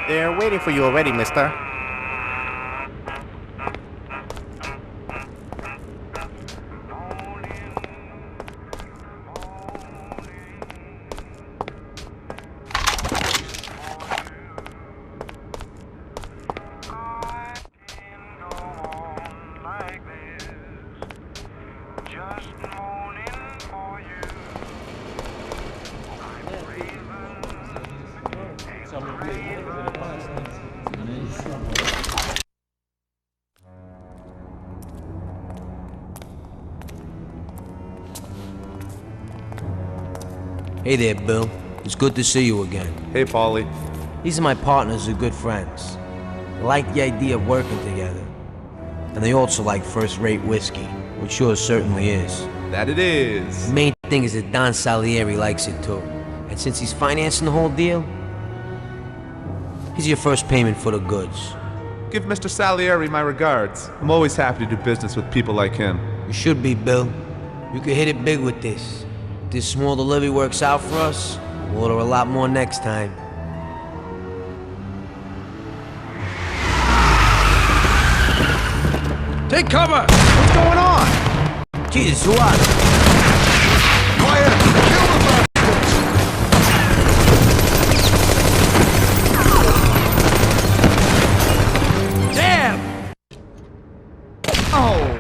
They're waiting for you already, mister. Hey there, Bill. It's good to see you again. Hey, Paulie. These are my partners who are good friends. They like the idea of working together. And they also like first-rate whiskey, which yours certainly is. That it is. The main thing is that Don Salieri likes it too. And since he's financing the whole deal, here's your first payment for the goods. Give Mr. Salieri my regards. I'm always happy to do business with people like him. You should be, Bill. You could hit it big with this. If this small delivery works out for us, we'll order a lot more next time. Take cover! What's going on? Jesus, who are they? Quiet! Kill the bastards! Damn! Oh!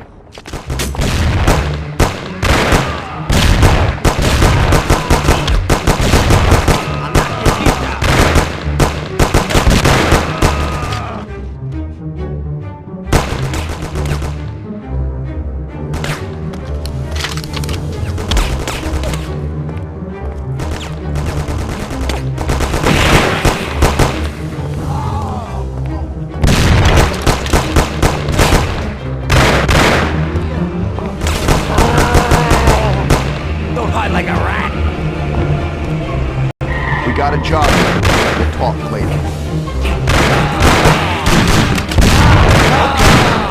Got a job. We'll talk later.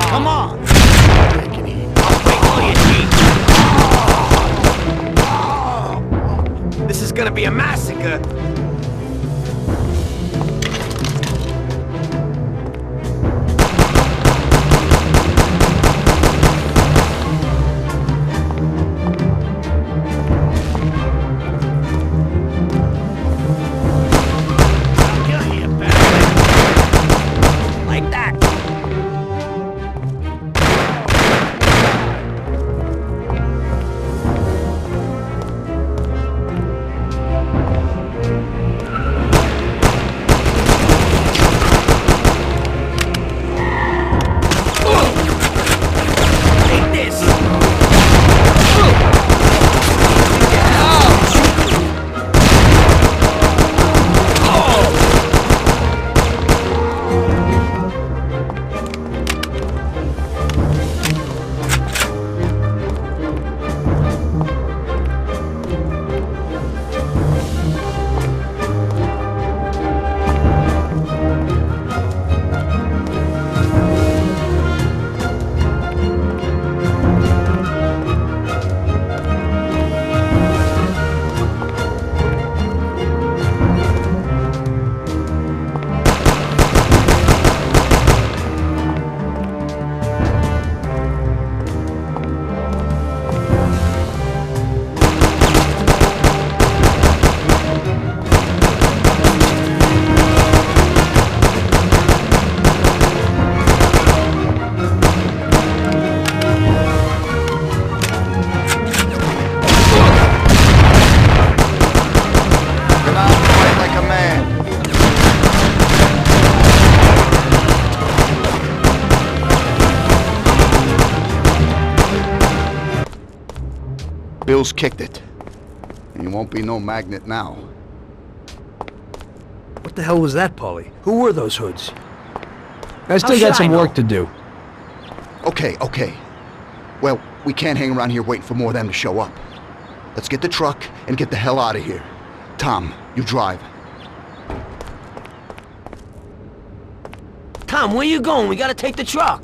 Come on! Take it easy. This is gonna be a massacre! Bill's kicked it. And you won't be no magnet now. What the hell was that, Paulie? Who were those hoods? I still got some work to do. Okay. Well, we can't hang around here waiting for more of them to show up. Let's get the truck and get the hell out of here. Tom, you drive. Tom, where you going? We gotta take the truck.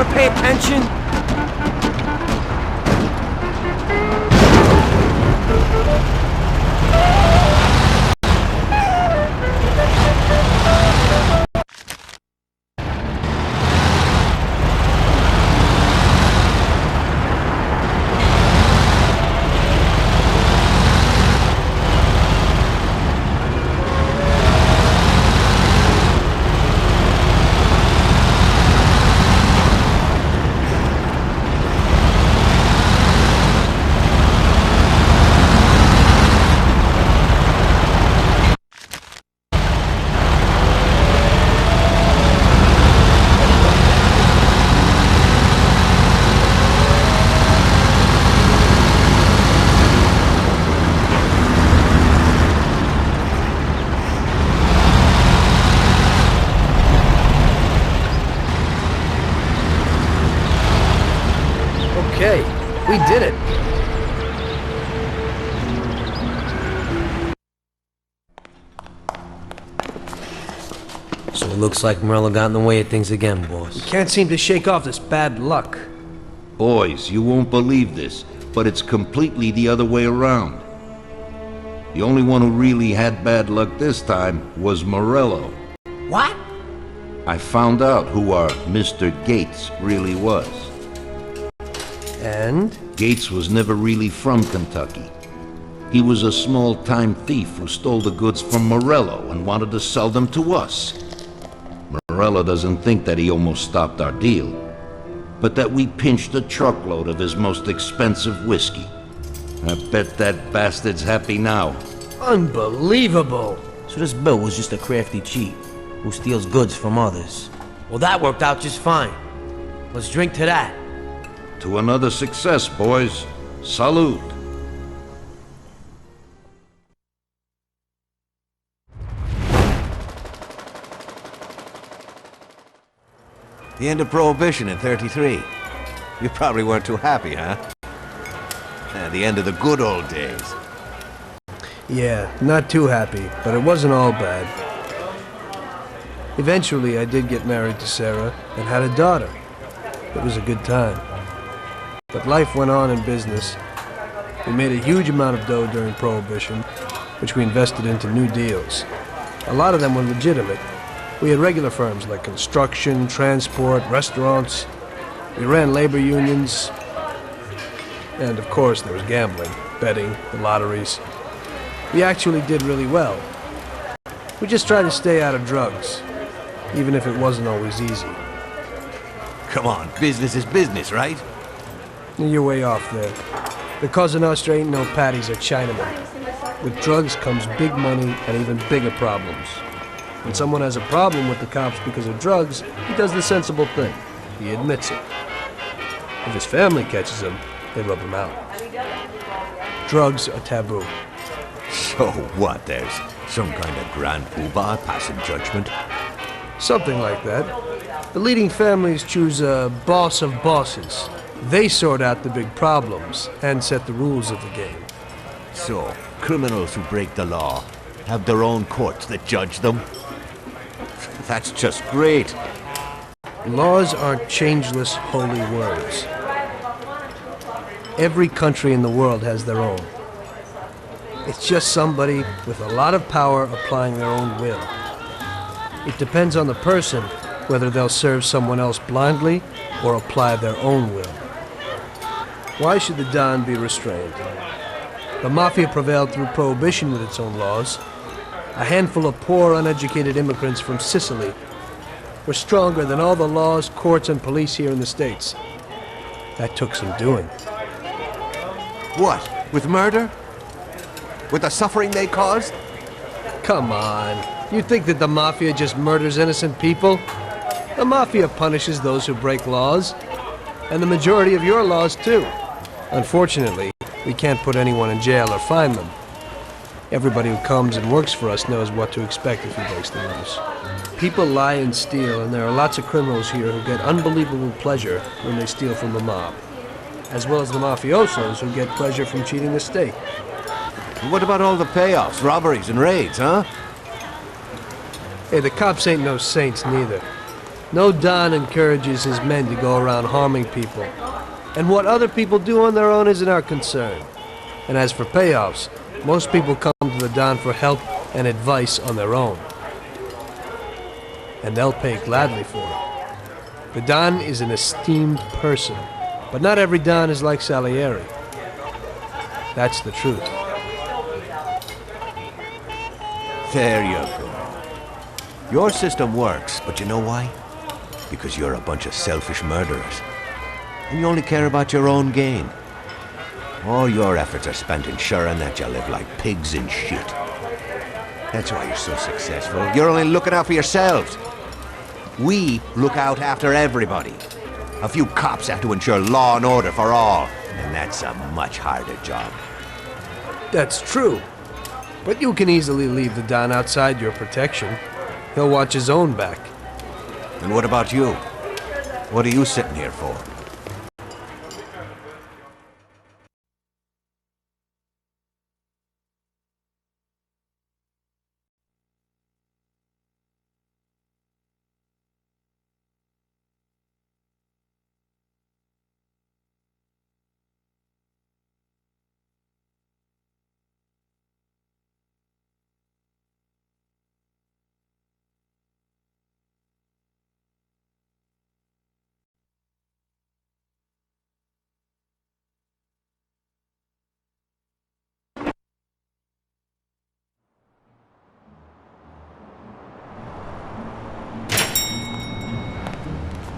want to pay attention? Okay, we did it. So it looks like Morello got in the way of things again, boss. Can't seem to shake off this bad luck. Boys, you won't believe this, but it's completely the other way around. The only one who really had bad luck this time was Morello. What? I found out who our Mr. Gates really was. And? Gates was never really from Kentucky. He was a small-time thief who stole the goods from Morello and wanted to sell them to us. Morello doesn't think that he almost stopped our deal, but that we pinched a truckload of his most expensive whiskey. I bet that bastard's happy now. Unbelievable! So this Bill was just a crafty cheat who steals goods from others. Well, that worked out just fine. Let's drink to that. To another success, boys. Salute. The end of Prohibition in '33. You probably weren't too happy, huh? The end of the good old days. Yeah, not too happy, but it wasn't all bad. Eventually, I did get married to Sarah and had a daughter. It was a good time. But life went on in business. We made a huge amount of dough during Prohibition, which we invested into new deals. A lot of them were legitimate. We had regular firms like construction, transport, restaurants. We ran labor unions. And of course, there was gambling, betting, the lotteries. We actually did really well. We just tried to stay out of drugs, even if it wasn't always easy. Come on, business is business, right? You're way off there. The Cosa Nostra ain't no patties or Chinamen. With drugs comes big money and even bigger problems. When someone has a problem with the cops because of drugs, he does the sensible thing. He admits it. If his family catches him, they rub him out. Drugs are taboo. So what, there's some kind of grand poobah passing judgment? Something like that. The leading families choose a boss of bosses. They sort out the big problems and set the rules of the game. So, criminals who break the law have their own courts that judge them? That's just great. Laws aren't changeless, holy words. Every country in the world has their own. It's just somebody with a lot of power applying their own will. It depends on the person whether they'll serve someone else blindly or apply their own will. Why should the Don be restrained? The Mafia prevailed through Prohibition with its own laws. A handful of poor, uneducated immigrants from Sicily were stronger than all the laws, courts, and police here in the States. That took some doing. What? With murder? With the suffering they caused? Come on. You think that the Mafia just murders innocent people? The Mafia punishes those who break laws. And the majority of your laws, too. Unfortunately, we can't put anyone in jail or fine them. Everybody who comes and works for us knows what to expect if he breaks the rules. People lie and steal, and there are lots of criminals here who get unbelievable pleasure when they steal from the mob. As well as the mafiosos who get pleasure from cheating the state. What about all the payoffs, robberies, and raids, huh? Hey, the cops ain't no saints neither. No Don encourages his men to go around harming people. And what other people do on their own isn't our concern. And as for payoffs, most people come to the Don for help and advice on their own. And they'll pay gladly for it. The Don is an esteemed person, but not every Don is like Salieri. That's the truth. There you go. Your system works, but you know why? Because you're a bunch of selfish murderers. And you only care about your own gain. All your efforts are spent ensuring that you live like pigs in shit. That's why you're so successful. You're only looking out for yourselves. We look out after everybody. A few cops have to ensure law and order for all, and that's a much harder job. That's true. But you can easily leave the Don outside your protection. He'll watch his own back. And what about you? What are you sitting here for?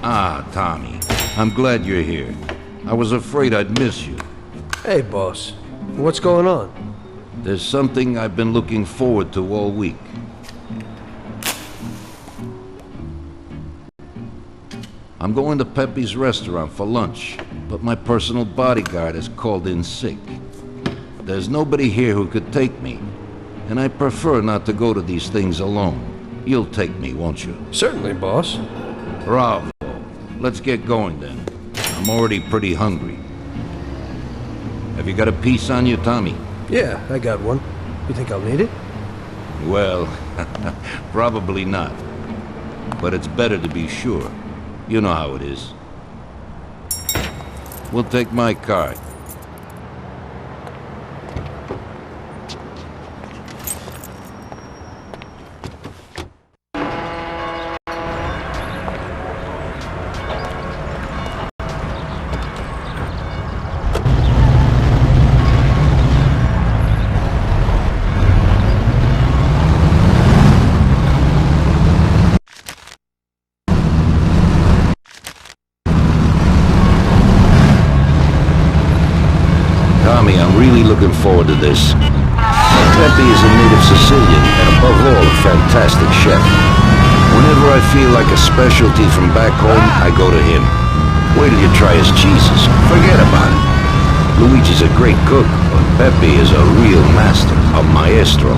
Ah, Tommy. I'm glad you're here. I was afraid I'd miss you. Hey, boss. What's going on? There's something I've been looking forward to all week. I'm going to Pepe's restaurant for lunch, but my personal bodyguard has called in sick. There's nobody here who could take me, and I prefer not to go to these things alone. You'll take me, won't you? Certainly, boss. Bravo. Let's get going then. I'm already pretty hungry. Have you got a piece on you, Tommy? Yeah, I got one. You think I'll need it? Well, probably not. But it's better to be sure. You know how it is. We'll take my card. Tommy, I'm really looking forward to this. Pepe is a native Sicilian and above all a fantastic chef. Whenever I feel like a specialty from back home, I go to him. Wait till you try his cheeses. Forget about it. Luigi's a great cook, but Pepe is a real master, a maestro.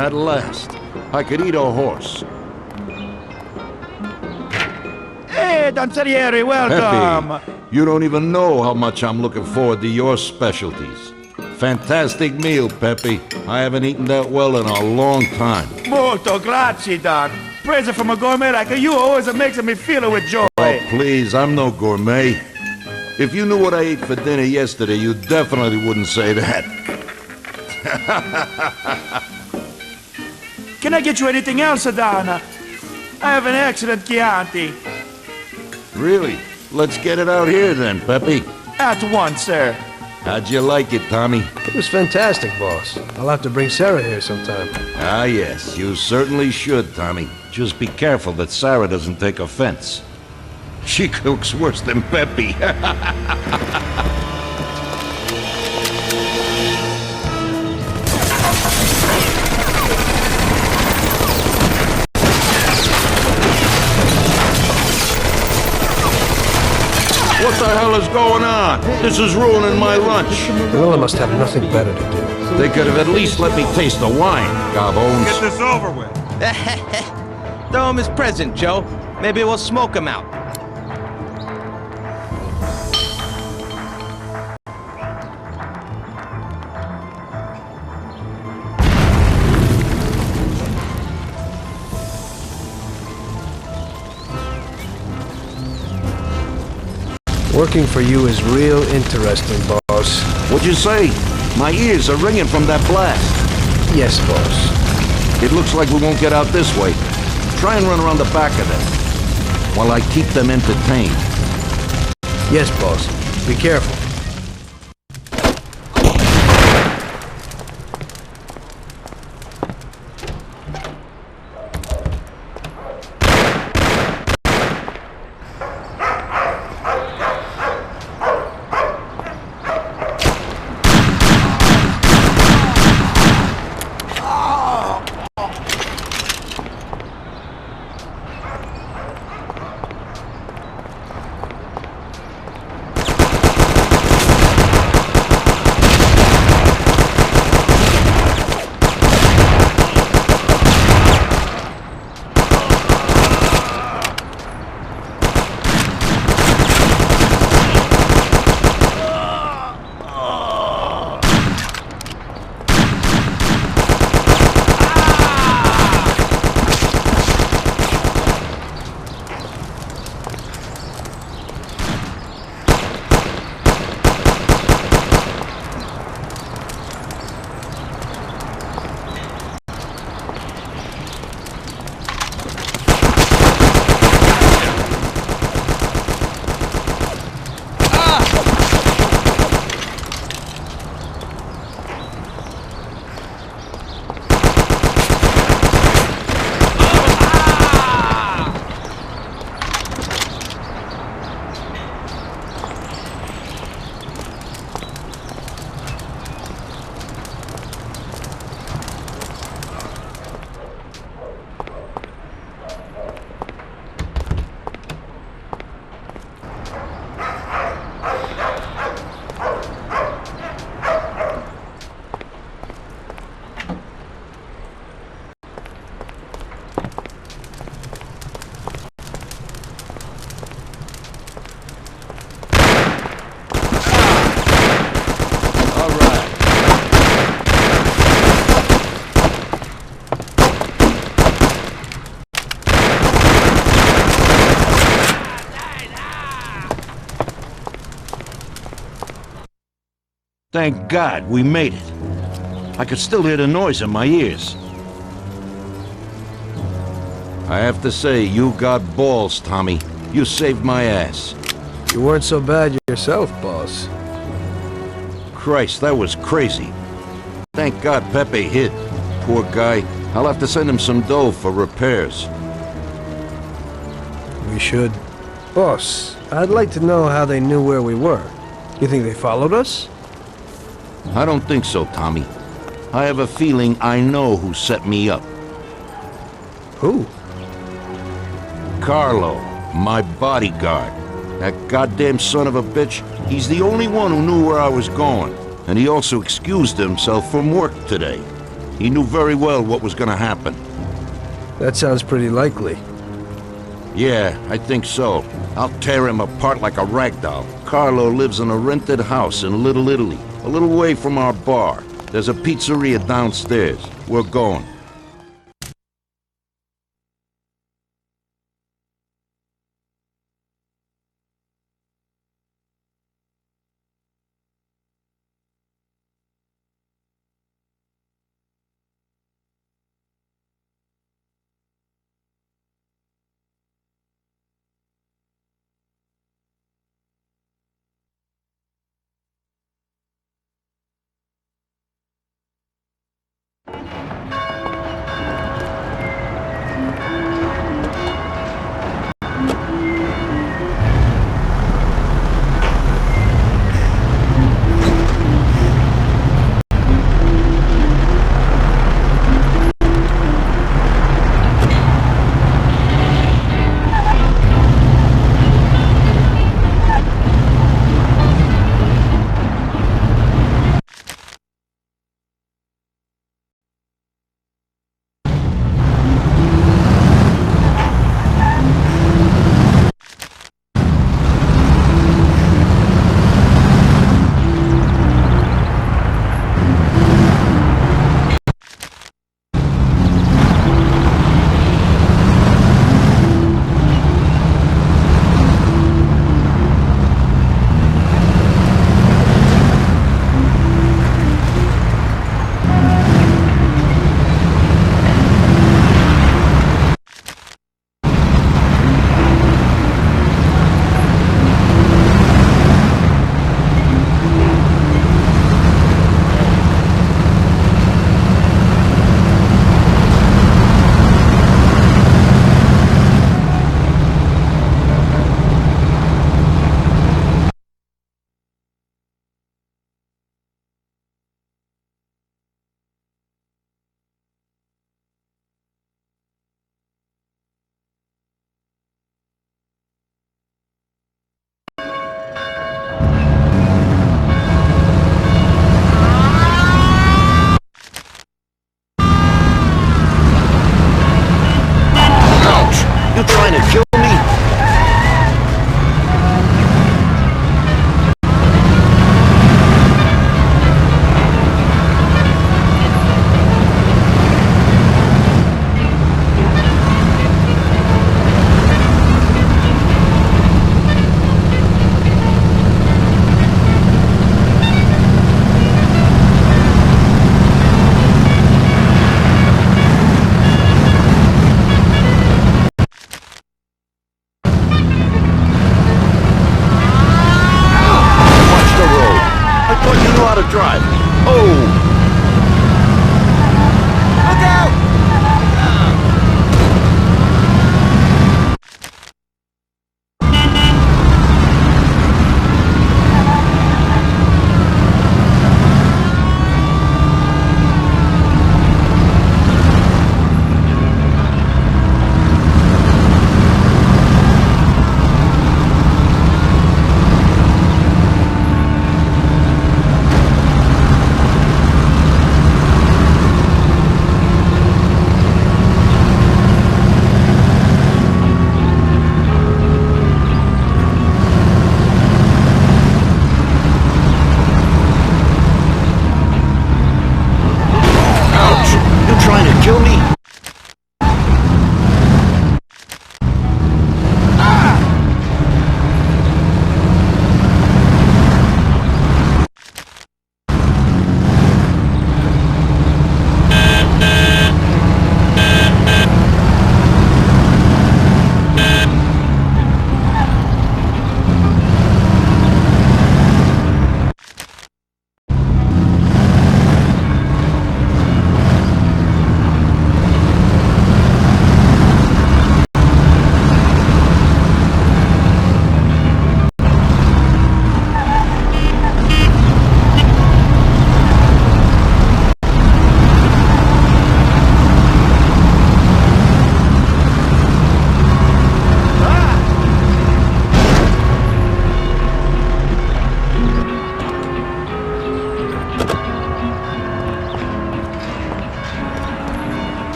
At last. I could eat a horse. Hey, Danzarieri, welcome! Pepe, you don't even know how much I'm looking forward to your specialties. Fantastic meal, Pepe. I haven't eaten that well in a long time. Molto grazie, Doc. Praise from a gourmet like you always makes me feel with joy. Oh, please, I'm no gourmet. If you knew what I ate for dinner yesterday, you definitely wouldn't say that. Can I get you anything else, Adana? I have an excellent Chianti. Really? Let's get it out here then, Pepe. At once, sir. How'd you like it, Tommy? It was fantastic, boss. I'll have to bring Sarah here sometime. Ah, yes, you certainly should, Tommy. Just be careful that Sarah doesn't take offense. She cooks worse than Pepe. What the hell is going on? This is ruining my lunch. Marilla must have nothing better to do. They could have at least let me taste the wine, Garbones. Get this over with. Throw him his present, Joe. Maybe we'll smoke him out. Working for you is real interesting, boss. What'd you say? My ears are ringing from that blast. Yes, boss. It looks like we won't get out this way. Try and run around the back of them, while I keep them entertained. Yes, boss. Be careful. Thank God we made it. I could still hear the noise in my ears. I have to say, you got balls, Tommy. You saved my ass. You weren't so bad yourself, boss. Christ, that was crazy. Thank God Pepe hid. Poor guy. I'll have to send him some dough for repairs. We should. Boss, I'd like to know how they knew where we were. You think they followed us? I don't think so, Tommy. I have a feeling I know who set me up. Who? Carlo, my bodyguard. That goddamn son of a bitch, he's the only one who knew where I was going. And he also excused himself from work today. He knew very well what was gonna happen. That sounds pretty likely. Yeah, I think so. I'll tear him apart like a rag doll. Carlo lives in a rented house in Little Italy, a little way from our bar. There's a pizzeria downstairs. We're going. You trying to kill me?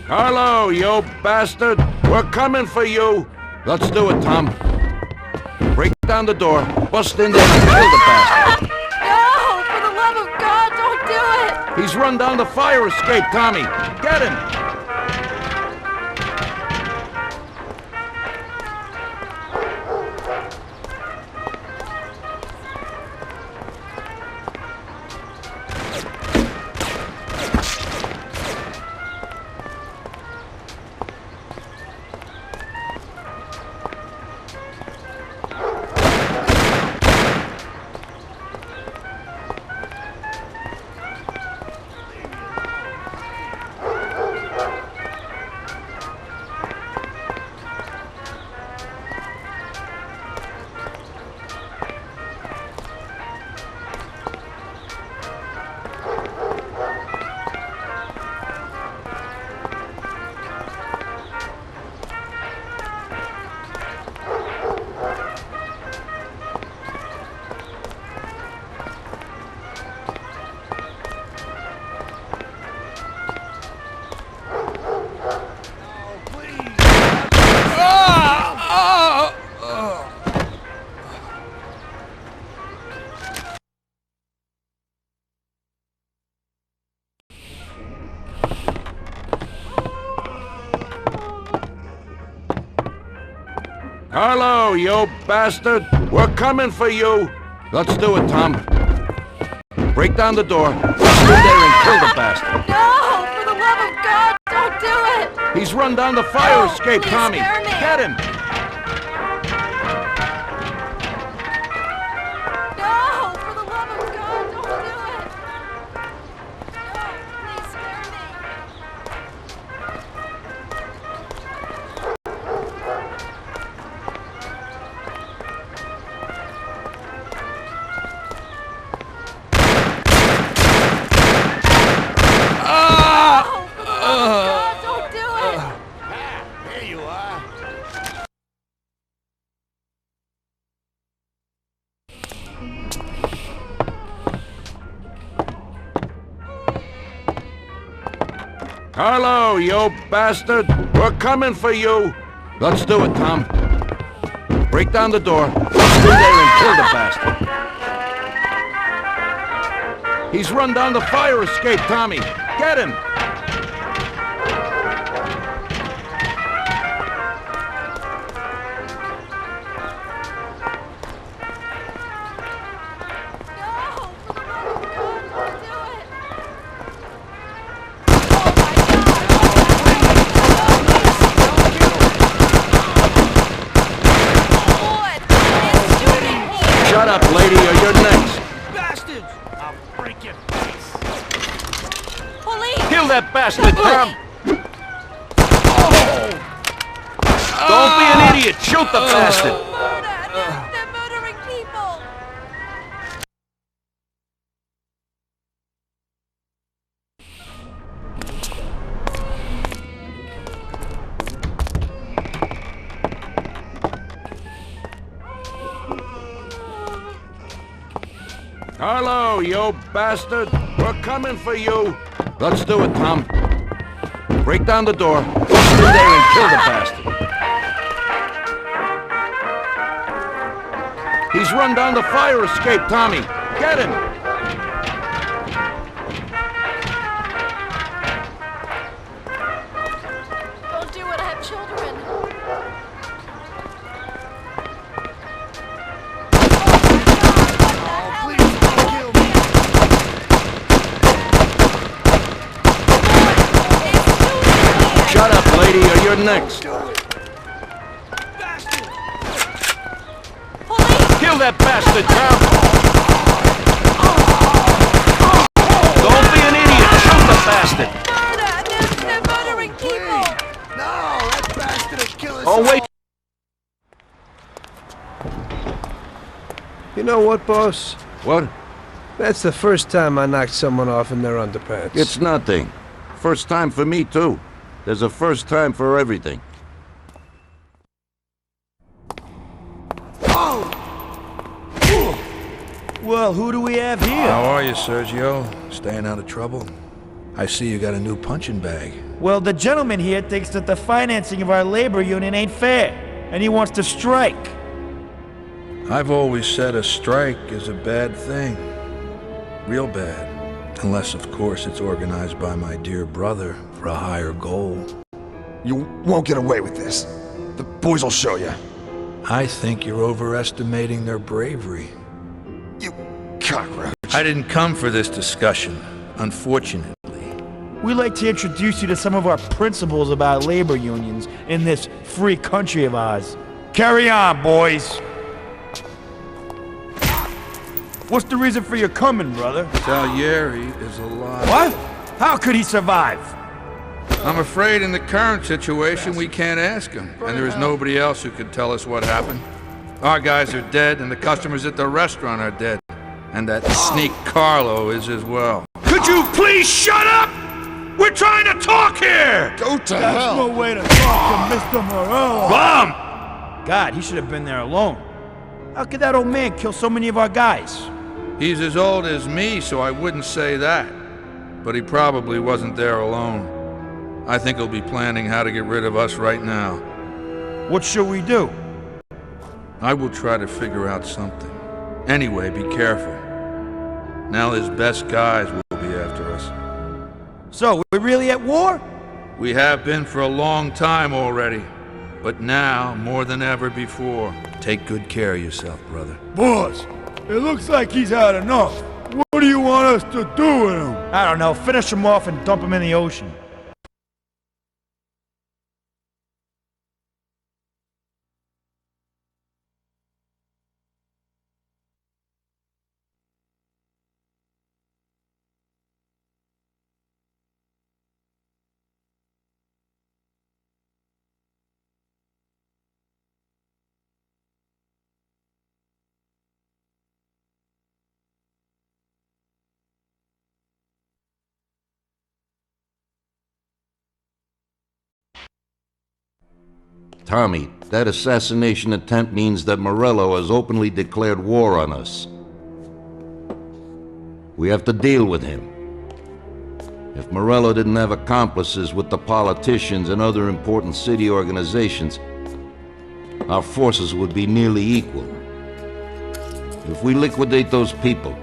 Carlo, you bastard! We're coming for you! Let's do it, Tom. Break down the door, bust in there and kill the bastard. No! For the love of God, don't do it! He's run down the fire escape, Tommy. Get him! Carlo, you bastard! We're coming for you! Let's do it, Tom. Break down the door, bust in there and kill the bastard. No! For the love of God, don't do it! He's run down the fire No, escape, please Tommy. spare me. Get him! No! For the love of God, don't do it! No, please spare me! No! For the love of God, don't do it! Here you are. Carlo, you bastard! We're coming for you! Let's do it, Tom. Break down the door, bust in there and kill the bastard. He's run down the fire escape, Tommy. Get him! No! For the love of God, don't do it! Shut up, lady, or you're next. Bastards! I'll break your face. Police! Kill that bastard, Tom! Don't be an idiot! Shoot the bastard! Murder! They're murdering people! Carlo, you bastard! We're coming for you! Let's do it, Tom. Break down the door, bust in there and kill the bastard. He's run down the fire escape, Tommy. Get him! Don't do it, I have children. Shut up, lady, or you're next. Police! Kill that bastard, Tom! Don't be an idiot! Shoot the bastard! Murder! They're murdering people! No, that bastard will kill us Oh, wait! You know what, boss? What? That's the first time I knocked someone off in their underpants. It's nothing. First time for me, too. There's a first time for everything. Well, who do we have here? How are you, Sergio? Staying out of trouble? I see you got a new punching bag. Well, the gentleman here thinks that the financing of our labor union ain't fair, and he wants to strike. I've always said a strike is a bad thing. Real bad. Unless, of course, it's organized by my dear brother for a higher goal. You won't get away with this. The boys will show you. I think you're overestimating their bravery. You cockroach. I didn't come for this discussion, unfortunately. We'd like to introduce you to some of our principles about labor unions in this free country of ours. Carry on, boys. What's the reason for your coming, brother? Salieri is alive. What? How could he survive? I'm afraid in the current situation we can't ask him, and there is nobody else who could tell us what happened. Our guys are dead, and the customers at the restaurant are dead. And that sneak Carlo is as well. Could you please shut up? We're trying to talk here! Go to hell! That's no way to talk to Mr. Morello. Bum! God, he should have been there alone. How could that old man kill so many of our guys? He's as old as me, so I wouldn't say that. But he probably wasn't there alone. I think he'll be planning how to get rid of us right now. What should we do? I will try to figure out something. Anyway, be careful. Now his best guys will be after us. So, we're really at war? We have been for a long time already. But now, more than ever before. Take good care of yourself, brother. Boss, it looks like he's had enough. What do you want us to do with him? I don't know. Finish him off and dump him in the ocean. Tommy, that assassination attempt means that Morello has openly declared war on us. We have to deal with him. If Morello didn't have accomplices with the politicians and other important city organizations, our forces would be nearly equal. If we liquidate those people,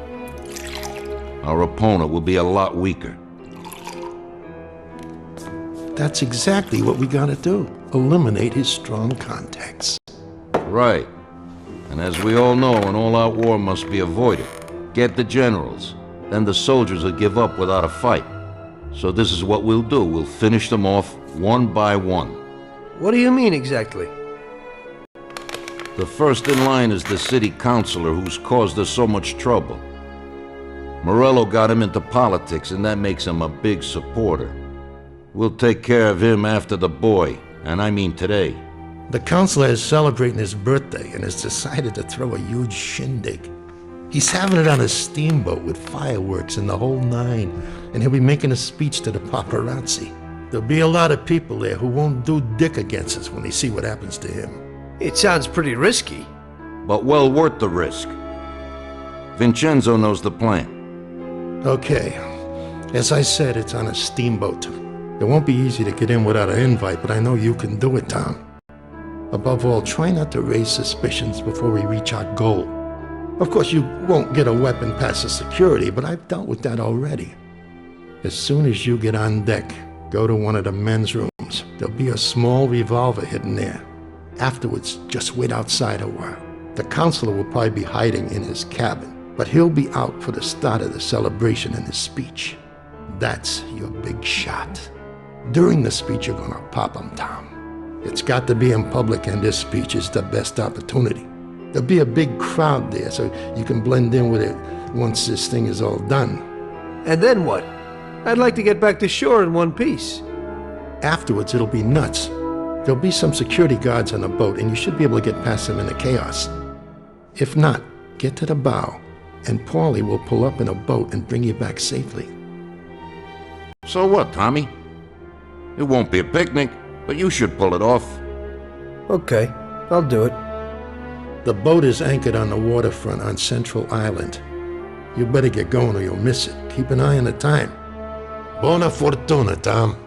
our opponent will be a lot weaker. That's exactly what we gotta do. Eliminate his strong contacts. Right. And as we all know, an all-out war must be avoided. Get the generals. Then the soldiers will give up without a fight. So this is what we'll do. We'll finish them off one by one. What do you mean exactly? The first in line is the city councilor who's caused us so much trouble. Morello got him into politics, and that makes him a big supporter. We'll take care of him after the boy, and I mean today. The councilor is celebrating his birthday and has decided to throw a huge shindig. He's having it on a steamboat with fireworks and the whole nine, and he'll be making a speech to the paparazzi. There'll be a lot of people there who won't do dick against us when they see what happens to him. It sounds pretty risky. But well worth the risk. Vincenzo knows the plan. Okay. As I said, it's on a steamboat. It won't be easy to get in without an invite, but I know you can do it, Tom. Above all, try not to raise suspicions before we reach our goal. Of course, you won't get a weapon past the security, but I've dealt with that already. As soon as you get on deck, go to one of the men's rooms. There'll be a small revolver hidden there. Afterwards, just wait outside a while. The counselor will probably be hiding in his cabin, but he'll be out for the start of the celebration and his speech. That's your big shot. During the speech, you're gonna pop him, Tom. It's got to be in public, and this speech is the best opportunity. There'll be a big crowd there, so you can blend in with it once this thing is all done. And then what? I'd like to get back to shore in one piece. Afterwards, it'll be nuts. There'll be some security guards on the boat, and you should be able to get past them in the chaos. If not, get to the bow, and Paulie will pull up in a boat and bring you back safely. So what, Tommy? It won't be a picnic, but you should pull it off. Okay, I'll do it. The boat is anchored on the waterfront on Central Island. You better get going or you'll miss it. Keep an eye on the time. Buona fortuna, Tom.